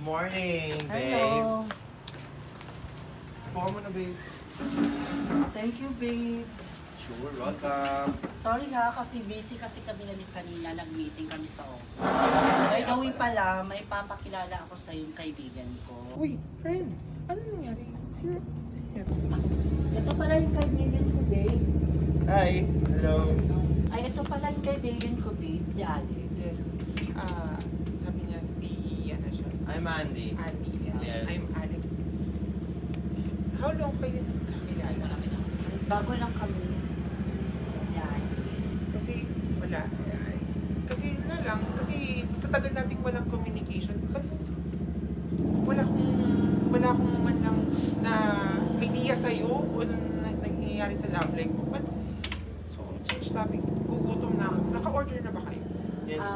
Morning, babe. Hello. Buka mo na, babe. Thank you, babe. Sure, welcome. Sorry ha, kasi busy kasi kami kanina. Nag-meeting kami sa office. By the way pala, may papakilala ako sa yung kaibigan ko. Uy, friend, ano nangyari? Sino? Ito pala yung kaibigan ko, babe. Hi. Hello. Ay, ito pala yung kaibigan ko, babe, si Alex. Yes. Sabi niya si, ano siya? I'm Andy. Andy. Yes. I'm Alex. How long kayo nagkakilala? Bago lang kami. Yan. Kasi, wala. Kasi na lang, kasi sa tagal nating walang communication, ba't wala akong man lang na idea sa'yo o anong nangyayari sa love life mo. But, so, change topic. Gugutom na ako. Naka-order na ba kayo? Yes,